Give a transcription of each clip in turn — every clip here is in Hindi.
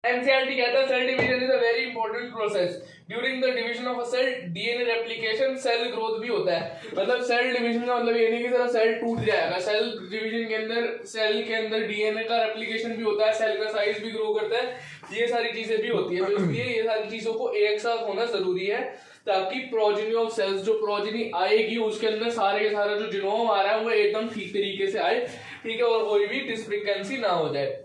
एनसीईआरटी कहता है cell division is a very important process during the division of a cell DNA replication cell growth भी होता है। मतलब सेल डिवीजन का मतलब ये नहीं कि सिर्फ सेल टूट जाएगा, सेल डिवीजन के अंदर सेल के अंदर डीएनए का रेप्लिकेशन भी होता है, सेल का साइज भी ग्रो करता है, ये सारी चीजें भी होती है। तो इसलिए ये सारी चीजों को एक साथ होना जरूरी है ताकि प्रोजेनी ऑफ सेल्स, जो प्रोजेनी आएगी उसके अंदर सारे के सारा जो जीनोम आ रहा है वो एकदम ठीक तरीके से आए, ठीक है, और कोई भी डिसफ्रीक्वेंसी ना हो जाए।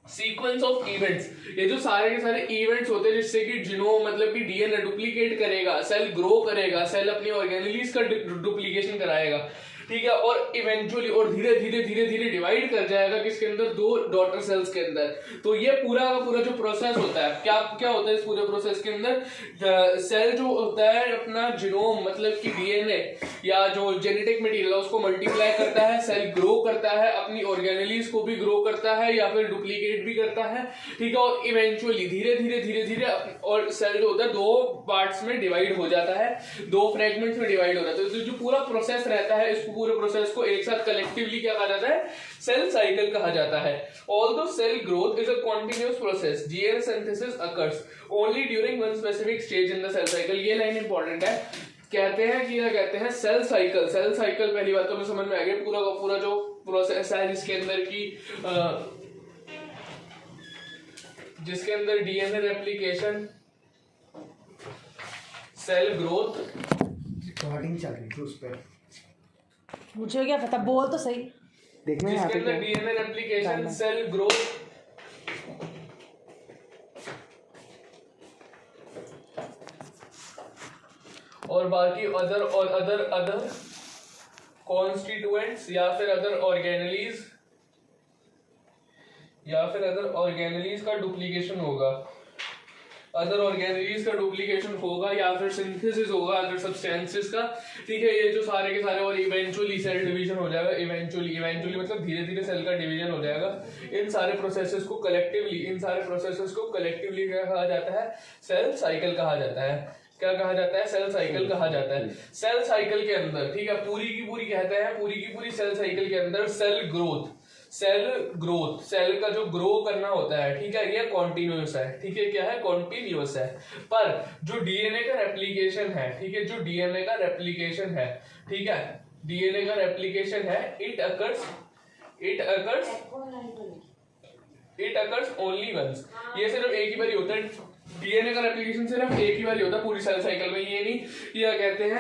सीक्वेंस ऑफ इवेंट्स, ये जो सारे के सारे इवेंट्स होते हैं जिससे कि जीनोम मतलब कि डीएनए डुप्लीकेट करेगा, सेल ग्रो करेगा, सेल अपनी ऑर्गेनेलीज का डुप्लीकेशन कराएगा, ठीक है, और इवेंचुअली और धीरे धीरे धीरे धीरे डिवाइड कर जाएगा किसके अंदर, दो डॉटर सेल्स के अंदर। तो ये पूरा का पूरा जो प्रोसेस होता है, क्या क्या होता है इस पूरे प्रोसेस के अंदर, सेल जो होता है अपना जीनोम मतलब कि डीएनए या जो जेनेटिक मटेरियल है उसको मल्टीप्लाई करता है, सेल ग्रो करता है, अपनी ऑर्गेनेलीज को भी ग्रो करता है या फिर डुप्लीकेट भी करता है, ठीक है, और इवेंचुअली धीरे धीरे धीरे धीरे और सेल जो होता है दो पार्ट्स में डिवाइड हो जाता है, दो फ्रेगमेंट्स में डिवाइड हो जाता है। तो जो पूरा प्रोसेस रहता है, इस पूरे प्रोसेस को एक साथ कलेक्टिवली क्या कहा जाता है, सेल साइकिल कहा जाता है। Although cell growth is a continuous process, DNA synthesis occurs only during one specific stage in the cell cycle. ये लाइन इंपॉर्टेंट है। कहते हैं कि क्या कहते हैं, सेल साइकिल। सेल साइकिल पहली बात तो मैं समझ में आ गया, पूरा का पूरा जो प्रोसेस है जिसके अंदर DNA replication, cell growth, recording चल रही थी उस पर, मुझे क्या पता, बोल तो सही। देखना है जिसके अंदर डीएनए रेप्लिकेशन, सेल ग्रोथ, और बाकी अदर कॉन्स्टिट्यूएंट्स या फिर अदर ऑर्गेनेलीज का डुप्लीकेशन होगा, अदर ऑर्गेनेलीज का डुप्लीकेशन होगा या फिर सिंथेसिस होगा अदर सब्सटेंसेस का, ठीक है, ये जो सारे के सारे, और इवेंचुअली सेल डिवीजन हो जाएगा। इवेंचुअली मतलब धीरे धीरे सेल का डिवीजन हो जाएगा। इन सारे प्रोसेसेस को कलेक्टिवली क्या कहा जाता है, सेल साइकिल कहा जाता है। क्या कहा जाता है, सेल साइकिल कहा जाता है। सेल साइकिल के अंदर, ठीक है, पूरी की पूरी कहते हैं, पूरी की पूरी सेल साइकिल के अंदर सेल ग्रोथ, सेल का जो ग्रो करना होता है, ठीक है, ये कॉन्टिन्यूअस है, ठीक है, क्या है, कॉन्टिन्यूअस है। पर जो डीएनए का रेप्लिकेशन है, ठीक है, जो डीएनए का रेप्लिकेशन है, ठीक है, डीएनए का रेप्लिकेशन है, इट अकर्स ओनली वंस। ये सिर्फ एक ही बार ही होता है। डीएनए का रेप्लिकेशन सिर्फ एक ही बार ही होता है पूरी सेल साइकिल में। ये नहीं क्या कहते हैं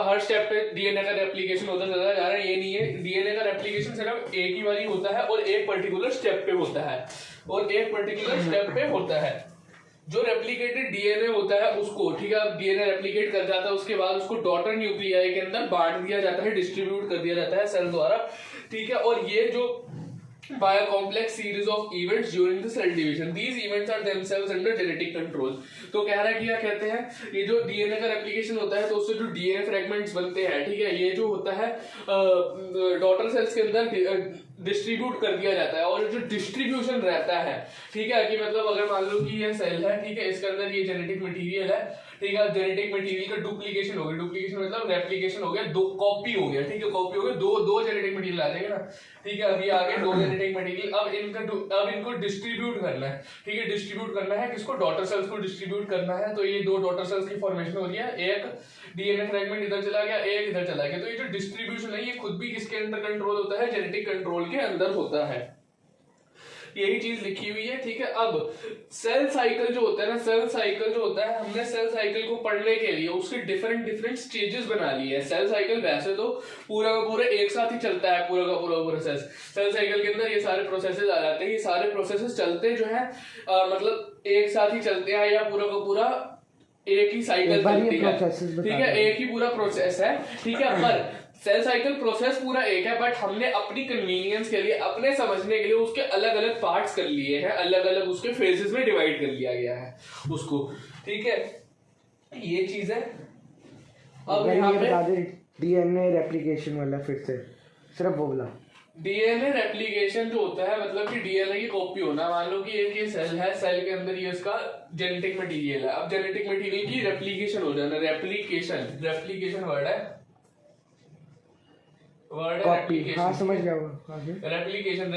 हर स्टेप पे डीएनए का रेप्लिकेशन होता चला जा रहा है, ये नहीं है। डीएनए का रेप्लिकेशन सिर्फ एक ही बार ही होता है और एक पर्टिकुलर स्टेप पे होता है, जो रेप्लिकेटेड डीएनए होता है उसको, ठीक है, डीएनए रेप्लिकेट कर जाता है, उसके बाद उसको डॉटर न्यूक्लियाई के अंदर बांट दिया जाता है, डिस्ट्रीब्यूट कर दिया जाता है सेल द्वारा, ठीक है। और ये जो by a complex series of events during the cell division, these events are themselves under genetic control। तो कह रहा है कि क्या कहते हैं, ये जो डीएनए का रेप्लिकेशन होता है तो उससे जो डीएनए फ्रेगमेंट्स बनते हैं, ठीक है, ये जो होता है डॉटर सेल्स के अंदर डिस्ट्रीब्यूट कर दिया जाता है। और जो डिस्ट्रीब्यूशन रहता है, ठीक है, कि मतलब अगर मान लो कि ये सेल है, ठीक है, इसके अंदर ये जेनेटिक मटेरियल है, ठीक है, जेनेटिक मटेरियल का डुप्लीकेशन हो गया, डुप्लीकेशन मतलब रेप्लिकेशन हो गया, दो कॉपी हो गया, ठीक है, कॉपी हो गया, दो जेनेटिक मटेरियल आ जाएंगे ना, ठीक है, अभी आ गए दो जेनेटिक मटेरियल। अब इनको डिस्ट्रीब्यूट करना है, ठीक है, डिस्ट्रीब्यूट करना है किसको, डॉटर सेल्स को डिस्ट्रीब्यूट करना है। तो ये दो डॉटर सेल्स की फॉर्मेशन हो रही है, एक डीएनए फ्रेगमेंट इधर चला गया, एक इधर चला गया। तो ये जो डिस्ट्रीब्यूशन है ये खुद भी किसके अंदर कंट्रोल होता है, जेनेटिक कंट्रोल के अंदर होता है। यही चीज लिखी हुई है, ठीक है। अब सेल साइकिल जो होता है ना, हमने सेल साइकिल को पढ़ने के लिए उसके डिफरेंट स्टेजेस बना लिए हैं। सेल साइकिल वैसे तो पूरा का पूरा एक साथ ही चलता है, पूरा का पूरा प्रोसेस। सेल साइकिल के अंदर ये सारे प्रोसेसेस आ जाते हैं, ये सारे प्रोसेसेस चलते जो है मतलब एक साथ ही चलते हैं, या पूरा का पूरा एक ही साइकिल चलती है, ठीक है, एक ही पूरा प्रोसेस है, ठीक है। पर सेल साइकिल प्रोसेस पूरा एक है, बट हमने अपनी कन्वीनियंस के लिए, अपने समझने के लिए उसके अलग अलग पार्ट्स कर लिए हैं, अलग अलग उसके फेजेस में डिवाइड कर लिया गया है उसको, ठीक है, ये चीज है। अब यहाँ पे डीएनए रेप्लिकेशन वाला फिर से सिर्फ वो बोला, डीएनए रेप्लिकेशन जो होता है मतलब कि डीएनए की कॉपी होना। मान लो कि एक ये सेल है, सेल के अंदर ये उसका जेनेटिक मटेरियल है, अब जेनेटिक मटेरियल की रेप्लिकेशन हो जाना, रेप्लिकेशन वर्ड है, हाँ समझ गया। रेप्लिकेशन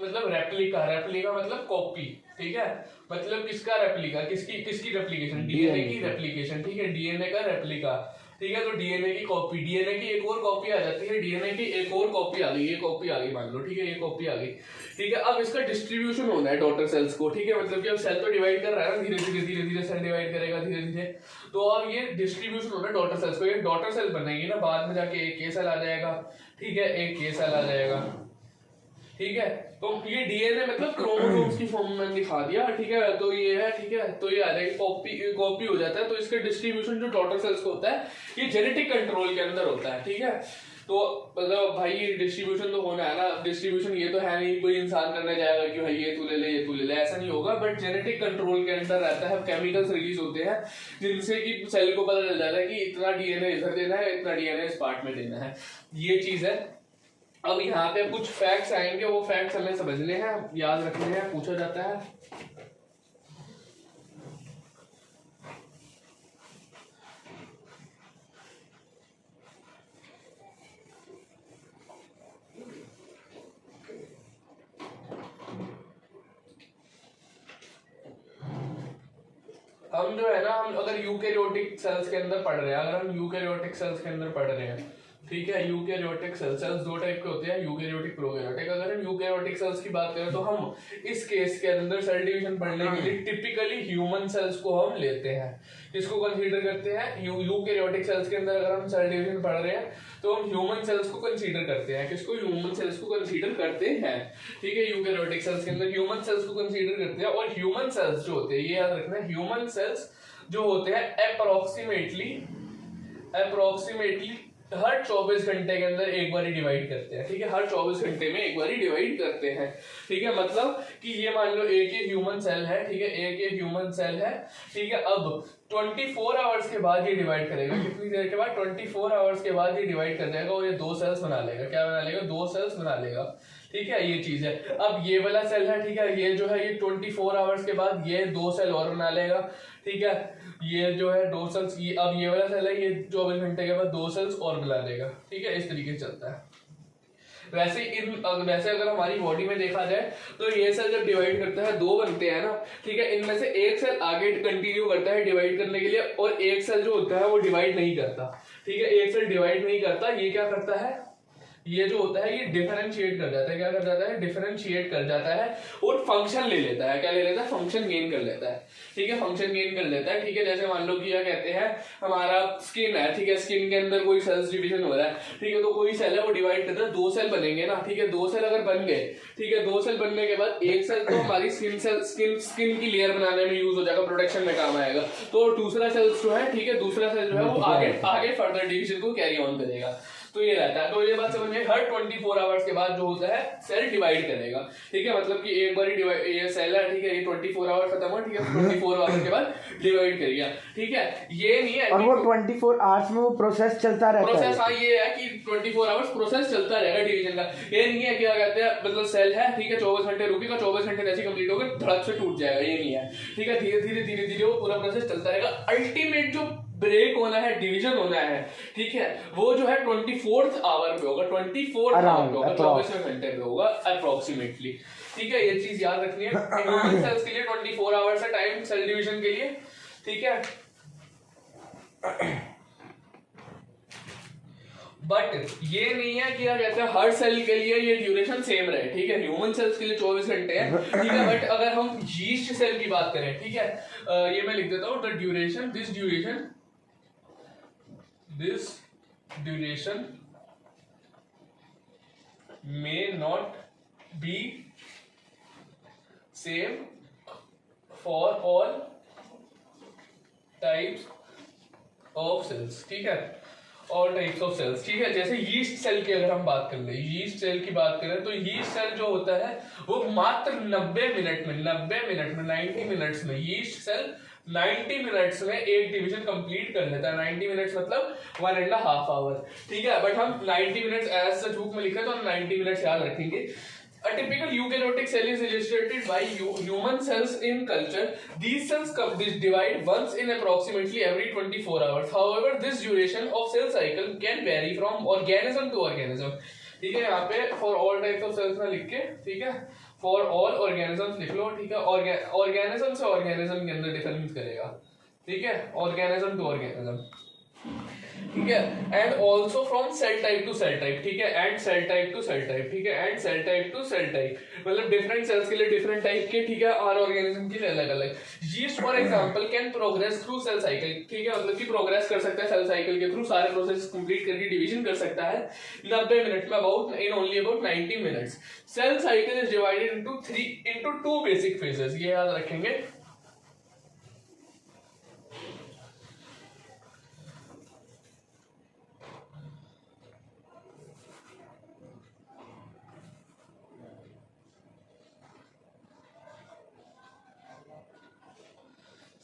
मतलब रेप्लिका मतलब कॉपी, ठीक है, मतलब किसका रेप्लिका, किसकी रेप्लिकेशन, डीएनए की रेप्लिकेशन, ठीक है, डीएनए का रेप्लिका, ठीक है। तो डीएनए की कॉपी, डीएनए की एक और कॉपी आ जाती है, डीएनए की एक और कॉपी आ गई, ये कॉपी आ गई मान लो, ठीक है, ये कॉपी आ गई, ठीक है। अब इसका डिस्ट्रीब्यूशन होना है डॉटर सेल्स को, ठीक है, मतलब कि अब सेल तो डिवाइड कर रहा है ना, धीरे धीरे सेल डिवाइड करेगा धीरे धीरे, तो अब ये डिस्ट्रीब्यूशन होना है डॉटर सेल्स को, ये डॉटर सेल बनेगी ना, बाद में जाके एक ये सेल आ जाएगा, ठीक है, एक ये सेल आ जाएगा, ठीक है। तो ये डीएनए मतलब क्रोमोसोम्स की फॉर्म में दिखा दिया, ठीक है, तो ये है, ठीक है, तो ये आ जाएगी, कॉपी हो जाता है। तो इसका डिस्ट्रीब्यूशन जो डॉटर सेल्स को होता है ये जेनेटिक कंट्रोल के अंदर होता है, ठीक है। तो मतलब भाई डिस्ट्रीब्यूशन तो होना है ना, डिस्ट्रीब्यूशन ये तो है नहीं कोई इंसान करने जाएगा कि भाई ये तू ले ले ये तू ले ले, ऐसा नहीं होगा, बट जेनेटिक कंट्रोल के अंदर रहता है, केमिकल्स रिलीज होते हैं जिनसे कि सेल को पता चल जाता है कि इतना डीएनए इधर देना है, इतना डीएनए इस पार्ट में देना है, ये चीज है। अब यहाँ पे कुछ फैक्ट्स आएंगे, वो फैक्ट्स हमें समझने हैं, याद रखने हैं, पूछा जाता है। हम जो है ना, हम अगर यूकैरियोटिक सेल्स के अंदर पढ़ रहे हैं, अगर हम यूकैरियोटिक सेल्स के अंदर पढ़ रहे हैं, ठीक है, यूकैरियोटिक सेल्स दो टाइप के होते हैं, यूकैरियोटिक प्रोकैरियोटिक। अगर हम यूकैरियोटिक सेल्स की बात करें तो हम इस केस के अंदर सेल डिवीजन पढ़ने के लिए टिपिकली ह्यूमन सेल्स को हम लेते हैं, इसको कंसीडर करते हैं। यूकैरियोटिक सेल्स के अंदर अगर हम सेल डिवीजन पढ़ रहे हैं तो हम ह्यूमन सेल्स को कंसीडर करते हैं, किसको, ह्यूमन सेल्स को कंसीडर करते हैं, ठीक है। यूकैरियोटिक सेल्स के अंदर ह्यूमन सेल्स को कंसीडर करते हैं, और ह्यूमन सेल्स जो होते हैं, ये याद रखना है, ह्यूमन सेल्स जो होते हैं अप्रोक्सीमेटली हर 24 घंटे के अंदर एक बार डिवाइड करते हैं, ठीक है, हर 24 घंटे में एक बार डिवाइड करते हैं, ठीक है। मतलब कि ये मान लो एक ही ह्यूमन सेल है, ठीक है, एक ही ह्यूमन सेल है, ठीक है। अब 24 आवर्स के बाद ये डिवाइड करेगा, कितनी देर के बाद, 24 आवर्स के बाद ये डिवाइड कर जाएगा और ये 2 सेल्स बना लेगा, क्या बना लेगा, 2 सेल्स बना लेगा, ठीक है, ये चीज है। अब ये वाला सेल है, ठीक है, ये जो है ये 24 आवर्स के बाद ये 2 सेल और बना लेगा, ठीक है, ये जो है 2 सेल्स, ये अब ये वाला सेल है, ये 24 घंटे के बाद 2 सेल्स और बना देगा, ठीक है, इस तरीके से चलता है। वैसे अगर हमारी बॉडी में देखा जाए तो ये सेल जब डिवाइड करता है 2 बनते हैं ना, ठीक है, इनमें से एक सेल आगे कंटिन्यू करता है डिवाइड करने के लिए, और एक सेल जो होता है वो डिवाइड नहीं करता, ठीक है, एक सेल डिवाइड नहीं करता, ये क्या करता है, ये जो होता है ये डिफरेंशिएट कर जाता है, क्या कर जाता है, डिफरेंशिएट कर जाता है और फंक्शन ले लेता है, क्या ले लेता है, फंक्शन गेन कर लेता है, ठीक है, फंक्शन गेन कर लेता है, ठीक है। जैसे मान लो कि क्या कहते हैं, हमारा स्किन है, ठीक है, स्किन के अंदर कोई सेल्स डिवीजन हो रहा है, ठीक है, तो कोई सेल है वो डिवाइड करता है, 2 सेल बनेंगे ना, ठीक है, 2 सेल अगर बन गए, ठीक है, 2 सेल बनने के बाद एक सेल तो हमारी स्किन की लेयर बनाने में यूज हो जाएगा, प्रोटेक्शन में काम आएगा, तो दूसरा सेल जो है, ठीक है, दूसरा सेल जो है वो आगे फर्दर डिवीजन को कैरी ऑन करेगा, तो ये रहता है। तो ये बात समझ में, हर 24 आवर्स के बाद जो होता है सेल डिवाइड करेगा, ठीक है, मतलब कि एक बार डिवाइड, ये सेल है, ठीक है, ये 24 आवर खत्म हुआ, ठीक है, 24 आवर्स के बाद डिवाइड कर दिया, ठीक है, ये नहीं है, और वो 24 आवर्स में वो प्रोसेस चलता रहता है, प्रोसेस, हाँ, ये है कि 24 आवर्स प्रोसेस चलता रहेगा डिवीजन का, ये नहीं है क्या कहते हैं, मतलब सेल है, ठीक है, 24 घंटे रुकेगा, 24 घंटे जैसे कंप्लीट होगा धड़क से टूट जाएगा, ये नहीं है, ठीक है, धीरे धीरे वो पूरा प्रोसेस चलता रहेगा। अल्टीमेट जो ब्रेक होना है, डिवीजन होना है, ठीक है, वो जो है 24th आवर पे होगा, 24th आवर पे होगा, 24वें घंटे पे होगा अप्रोक्सीमेटली, ठीक है, ये चीज याद रखनी है। ह्यूमन सेल्स के लिए 24 आवर्स है टाइम सेल डिवीजन के लिए, ठीक है, बट ये नहीं है कि क्या कहते हैं हर सेल के लिए ये ड्यूरेशन सेम रहे, ठीक है, ह्यूमन सेल्स के लिए 24 घंटे है, ठीक है, बट अगर हम यीस्ट सेल की बात करें, ठीक है, ये मैं लिख देता हूँ, the duration, this duration may not be same for all types of cells, ठीक है, ऑल टाइप्स ऑफ सेल्स, ठीक है। जैसे यीस्ट सेल की अगर हम बात कर ले, यीस्ट सेल की बात करें तो यीस्ट सेल जो होता है वो मात्र 90 मिनट में 90 मिनट्स में यीस्ट सेल 90 मिनट्स में एक डिवीजन कंप्लीट कर लेता है। 90 मिनट्स मतलब 1.5 आवर, ठीक है, बट हम 90 मिनट्स एज सच बुक में लिखा है तो हम 90 मिनट्स याद रखेंगे। A typical eukaryotic cell is illustrated by human cells in culture. These cells divide once in approximately every 24 hours. However, this duration of cell cycle can vary from organism to organism. ठीक है, यहाँ पे for all types of cells ना लिख के, ठीक है, फॉर ऑल ऑर्गेनिजम्स लिख लो, ठीक है। ऑर्गेनिज्म से ऑर्गेनिज्म के अंदर डिफरेंस करेगा, ठीक है, ऑर्गेनिज्म टू ऑर्गेनिज्म, ठीक है। And also from cell type to cell type, ठीक है, and cell type to cell type, ठीक है, and cell type to cell type, मतलब डिफरेंट सेल्स के लिए डिफरेंट टाइप के, ठीक है, और ऑर्गेनिज्म के लिए अलग अलग। Yeast for example can progress through cell cycle, ठीक है, मतलब कि प्रोग्रेस कर सकता है सेल साइकिल के थ्रू, सारे प्रोसेस कंप्लीट करके डिवीजन कर सकता है 90 मिनट में, about in only about 90 minutes. Cell cycle is divided into two basic phases, ये याद रखेंगे।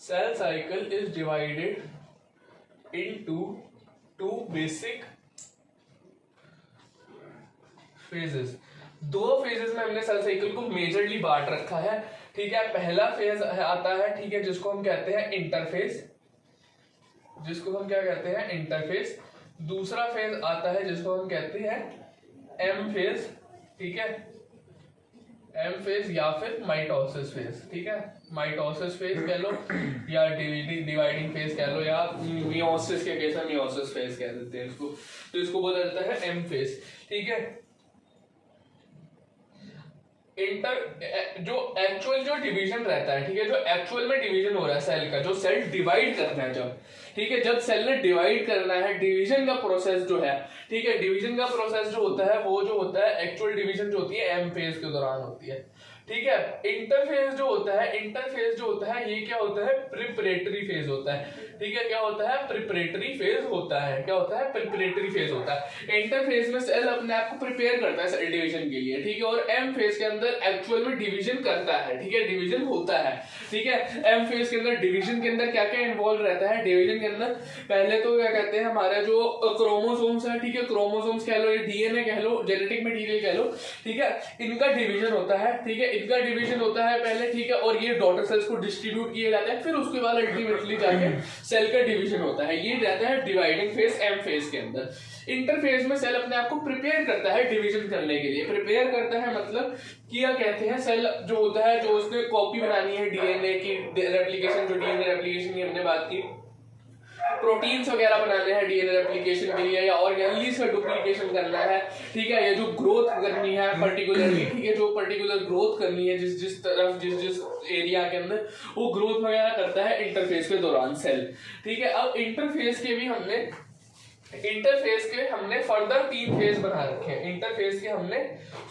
Cell cycle is divided into two basic phases। दो फेजेस में हमने सेल साइकिल को मेजरली बांट रखा है, ठीक है। पहला फेज आता है, ठीक है, जिसको हम कहते हैं इंटरफेज, जिसको हम क्या कहते हैं, इंटरफेज। दूसरा फेज आता है जिसको हम कहते हैं एम फेज, ठीक है, एम फेज या फिर माइटोसिस फेज, ठीक है, माइटोसिस फेज कह लो या डिवाइडिंग फेज कह लो, या मियोसिस के केस में मियोसिस फेज कह देते हैं इसको, तो इसको बोला जाता है एम फेज, ठीक है। जो एक्चुअल जो डिवीजन रहता है, ठीक है, जो एक्चुअल में डिवीजन हो रहा है सेल का, जो सेल डिवाइड करना है जब, ठीक है, जब सेल ने डिवाइड करना है, डिवीजन का प्रोसेस जो है, ठीक है, डिवीजन का प्रोसेस जो होता है वो जो होता है एक्चुअल डिवीजन जो होती है एम फेज के दौरान होती है, ठीक है। इंटरफेज जो होता है, इंटरफेज जो होता है ये क्या होता है, प्रिपरेटरी फेज होता है, ठीक है, क्या होता है, प्रिपरेटरी फेज होता है, क्या होता है, प्रिपरेटरी फेज होता है। इंटरफेज में सेल अपने आप को प्रिपेयर करता है सेल डिवीजन के लिए, ठीक है, और एम फेज के अंदर एक्चुअल में डिवीजन करता है, ठीक है, डिवीजन होता है, ठीक है। एम फेज के अंदर डिवीजन के अंदर क्या क्या इन्वॉल्व रहता है, डिवीजन के अंदर पहले तो क्या कहते हैं, हमारा जो क्रोमोसोम्स है, ठीक है, क्रोमोसोम्स कह लो या डीएनए कह लो, जेनेटिक मटेरियल कह लो, ठीक है, इनका डिवीजन होता है, ठीक है, इनका डिवीजन होता है पहले, ठीक है, और ये डॉटर सेल्स को डिस्ट्रीब्यूट किए जाते हैं, फिर उसके बाद अल्टीमेटली जाके सेल का डिवीजन होता है, ये रहता है डिवाइडिंग फेज एम फेज के अंदर। इंटरफेज में सेल अपने आप को प्रिपेयर करता है डिवीजन करने के लिए, प्रिपेयर करता है मतलब क्या कहते हैं, सेल जो होता है, जो उसने कॉपी बनानी है डीएनए की, रेप्लिकेशन, जो डीएनए रेप्लिकेशन की हमने बात की, प्रोटीन्स वगैरह बनाने हैं डीएनए रेप्लिकेशन के लिए, या ऑर्गेनलीज का डुप्लीकेशन करना है, ठीक है, या जो ग्रोथ करनी है पर्टिकुलरली, ठीक है, जो पर्टिकुलर ग्रोथ करनी है जिस तरफ जिस एरिया के अंदर, वो ग्रोथ वगैरह करता है इंटरफेज के दौरान सेल, ठीक है। अब इंटरफेज के हमने फर्दर 3 फेज बना रखे हैं, इंटरफेज के हमने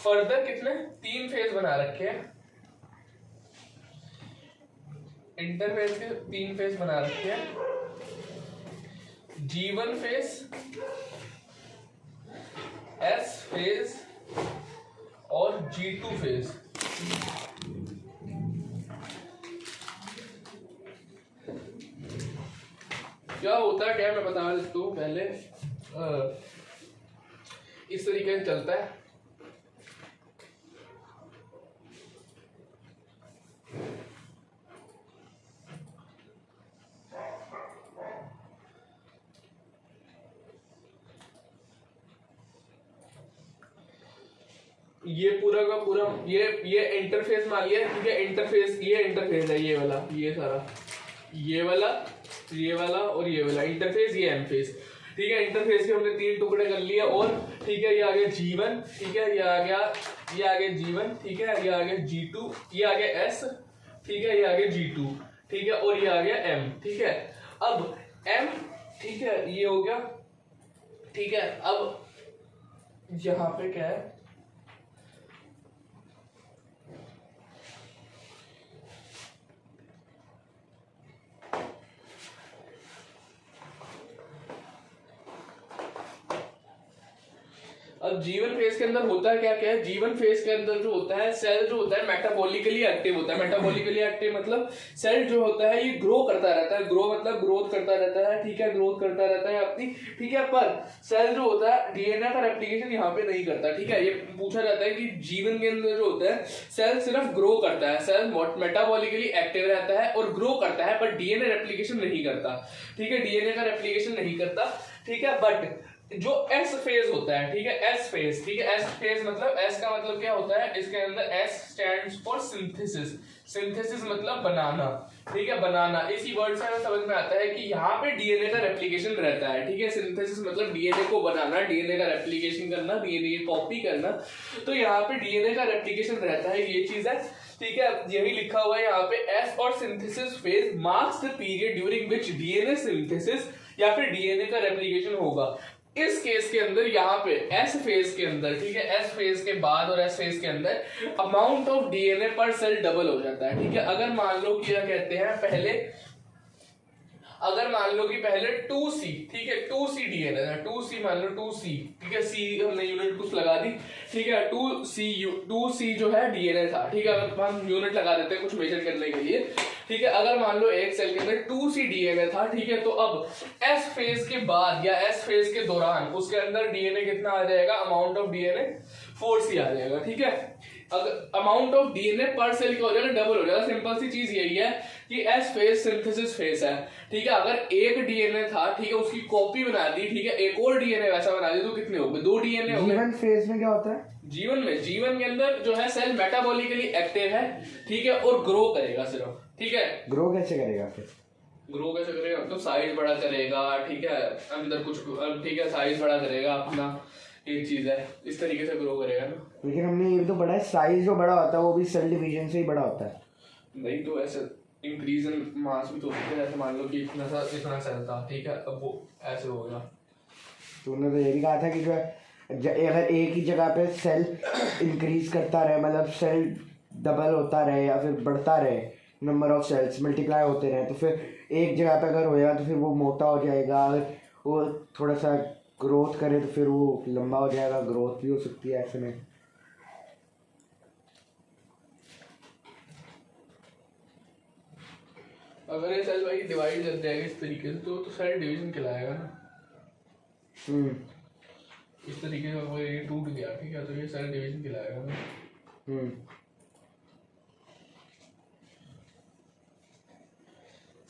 फर्दर कितने 3 फेज बना रखे हैं, इंटरफेज के 3 फेज बना रखे हैं, G1 फेज, S फेज और G2 फेज। क्या होता है, क्या मैं बता देता हूँ पहले, इस तरीके से चलता है। ये पूरा का पूरा ये इंटरफेस मान लिया, ठीक है, इंटरफेस, ये इंटरफेस है, ये वाला, ये सारा, ये वाला और ये वाला इंटरफेस, ये एम फेस, ठीक है। इंटरफेस के हमने 3 टुकड़े कर लिए, और ठीक है, ये आ गया G1, ठीक है, ये आ गया G1, ठीक है, ये आ गया G2, ये आ गया S, ठीक है, ये आ गया G2, ठीक है, और ये आ गया M, ठीक है। अब M, ठीक है, ये हो गया, ठीक है। अब यहाँ पे क्या है, अब जीवन फेज के अंदर होता है क्या क्या है, जीवन फेज के अंदर जो होता है, सेल जो होता है मेटाबॉलिकली एक्टिव होता है। मेटाबॉलिकली एक्टिव मतलब सेल जो होता है ये ग्रो करता रहता है, ग्रो मतलब ग्रोथ करता रहता है, ठीक है, ग्रोथ करता रहता है अपनी, ठीक है। पर सेल जो होता है डीएनए का रेप्लिकेशन यहाँ पे नहीं करता, ठीक है। ये पूछा जाता है कि जीवन के अंदर जो होता है सेल सिर्फ ग्रो करता है, सेल मेटाबॉलिकली एक्टिव रहता है और ग्रो करता है, पर डीएनए रेप्लिकेशन नहीं करता, ठीक है, डीएनए का रेप्लिकेशन नहीं करता, ठीक है। बट जो एस फेज होता है, ठीक है, एस फेज, ठीक है, एस फेज मतलब एस का मतलब क्या होता है, इसके अंदर S stands for synthesis, synthesis मतलब बनाना, ठीक है, बनाना। इसी वर्ड से हमें समझ में आता है कि यहाँ पे डीएनए का रेप्लिकेशन रहता है, ठीक है, सिंथेसिस मतलब डीएनए को बनाना, डीएनए का रेप्लिकेशन करना, डीएनए कॉपी करना, तो यहाँ पे डीएनए का रेप्लिकेशन रहता है, ये चीज है, ठीक है, यही लिखा हुआ है यहाँ पे, एस और synthesis phase marks the period during which DNA synthesis या फिर डीएनए का रेप्लिकेशन होगा। इस केस के अंदर यहाँ पे एस फेज के अंदर, ठीक है, एस फेज के बाद और एस फेज के अंदर अमाउंट ऑफ डीएनए पर सेल डबल हो जाता है, ठीक है। अगर मान लो क्या कहते हैं पहले, अगर मान लो कि पहले 2C, ठीक है, 2C डीएनए था, 2C मान लो 2C, ठीक है, C हमने यूनिट कुछ लगा दी, ठीक है, 2C जो है डीएनए था, ठीक है, अगर हम यूनिट लगा देते हैं कुछ मेजर करने के लिए, ठीक है। अगर मान लो एक सेल के अंदर 2C डीएनए था, ठीक है, तो अब S फेज के बाद या S फेज के दौरान उसके अंदर डीएनए कितना आ जाएगा, अमाउंट ऑफ डीएनए 4C आ जाएगा, ठीक है। अगर अमाउंट ऑफ डीएनए पर सेल क्या हो जाएगा, डबल हो जाएगा। सिंपल सी चीज यही है कि एस फेज सिंथेसिस फेज है, ठीक है। अगर एक डीएनए था, ठीक है, उसकी कॉपी बना दी, ठीक है, एक और डीएनए वैसा बना दी, तो कितने हो गए, 2 डीएनए हो गए। जीवन फेज में क्या होता है, जीवन के अंदर जो है सेल मेटाबॉलिकली एक्टिव है, ठीक है, और ग्रो करेगा सिर्फ, ठीक है। ग्रो कैसे करेगा फिर, ग्रो कैसे करेगा, तो साइज बड़ा करेगा, ठीक है, अंदर कुछ, ठीक है, साइज बड़ा करेगा अपना, एक चीज है, इस तरीके से ग्रो करेगा ना। लेकिन हमने ये भी तो पढ़ा है, साइज जो बड़ा होता है वो भी सेल डिवीजन से ही बड़ा होता है। नहीं तो ऐसे इंक्रीज इन मास भी तो होता है, जैसे मान लो कि इतना सेल था, ठीक है, अब वो ऐसे हो गया। तूने तो ये भी कहा था कि जो है अगर एक ही जगह पे सेल इंक्रीज करता रहे, मतलब सेल डबल होता रहे या फिर बढ़ता रहे, नंबर ऑफ सेल्स मल्टीप्लाई होते रहे, तो फिर एक जगह पे अगर होएगा तो फिर वो मोटा हो जाएगा, अगर वो थोड़ा सा ग्रोथ करे तो फिर वो लंबा हो जाएगा, ग्रोथ भी हो सकती है ऐसे में। अगर ये सेल भाई डिवाइड कर जाएगा इस तरीके से तो सेल डिवीजन कहलाएगा ना। इस तरीके से अगर ये टूट गया, ठीक है, तो ये सेल डिवीजन कहलाएगा ना।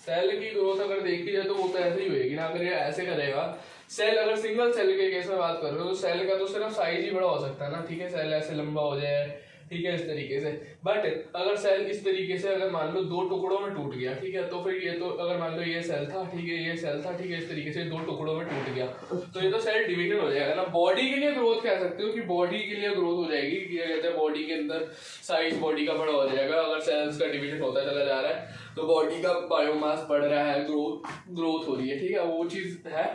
सेल की ग्रोथ अगर देखी जाए तो वो तो ऐसे ही होएगी ना। अगर ये ऐसे करेगा सेल, अगर सिंगल सेल के केस में बात कर रहे हो तो सेल का तो सिर्फ साइज ही बड़ा हो सकता है ना, ठीक है, सेल ऐसे लंबा हो जाए, ठीक है, इस तरीके से। बट अगर सेल इस तरीके से अगर मान लो 2 टुकड़ों में टूट गया, ठीक है, तो फिर ये तो अगर मान लो ये सेल था, ठीक है, ये सेल था, ठीक है, इस तरीके से 2 टुकड़ों में टूट गया, तो ये तो सेल डिवीजन हो जाएगा ना। बॉडी के लिए ग्रोथ कह सकते हो कि बॉडी के लिए ग्रोथ हो जाएगी, क्या कहते हैं, बॉडी के अंदर साइज बॉडी का बड़ा हो जाएगा अगर सेल्स का डिवीजन होता चला जा रहा है, तो बॉडी का बायोमास बढ़ रहा है, ग्रोथ हो रही है, ठीक है, वो चीज है,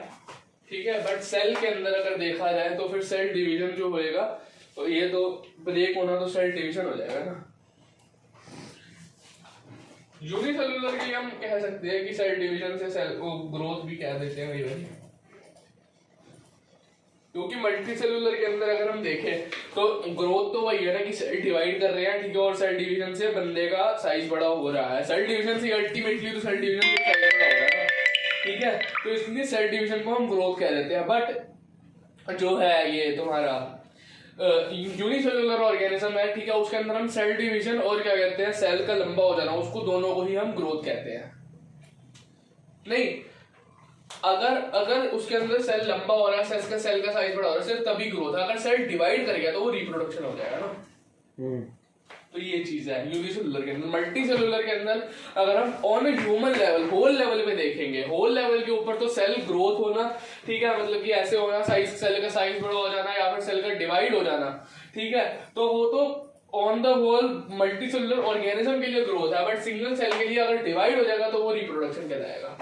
ठीक है। बट सेल के अंदर अगर देखा जाए तो फिर सेल डिवीजन जो होएगा तो ये तो ब्रेक होना तो सेल डिवीजन हो जाएगा ना। यूनिसेलुलर के हम कह सकते हैं कि सेल डिवीजन से सेल को ग्रोथ भी कह देते हैं भाई, क्योंकि मल्टी सेलुलर के अंदर अगर हम देखें तो ग्रोथ तो वही है ना कि सेल डिवाइड कर रहे हैं, ठीक है, और सेल डिवीजन से बंदे का साइज बड़ा हो रहा है, सेल डिवीजन से अल्टीमेटली तो सेल डिवीजन से साइज बड़ा हो रहा है, ठीक है, तो इसलिए सेल डिवीजन को हम ग्रोथ कह देते हैं। बट जो है ये तुम्हारा यूनिसेलुलर ऑर्गेनिज्म है, ठीक है, उसके अंदर हम सेल डिवीजन और क्या कहते हैं, सेल का लंबा हो जाना, उसको दोनों को ही हम ग्रोथ कहते हैं। नहीं, अगर उसके अंदर सेल लंबा हो रहा है, सेल का साइज बड़ा हो रहा है, सिर्फ तभी ग्रोथ है। अगर सेल डिवाइड कर गया तो वो रिप्रोडक्शन हो जाएगा ना। तो ये चीज है यूनिसेलुलर के अंदर। मल्टी सेलुलर के अंदर अगर हम on human level, whole level पे देखेंगे, होल लेवल के ऊपर तो सेल ग्रोथ होना, ठीक है, मतलब कि ऐसे होना, साइज सेल का साइज बड़ा हो जाना या फिर सेल का डिवाइड हो जाना, ठीक है, तो वो तो on the whole multi cellular organism के लिए ग्रोथ है। बट सिंगल सेल के लिए अगर डिवाइड हो जाएगा तो वो रिप्रोडक्शन कहलाएगा।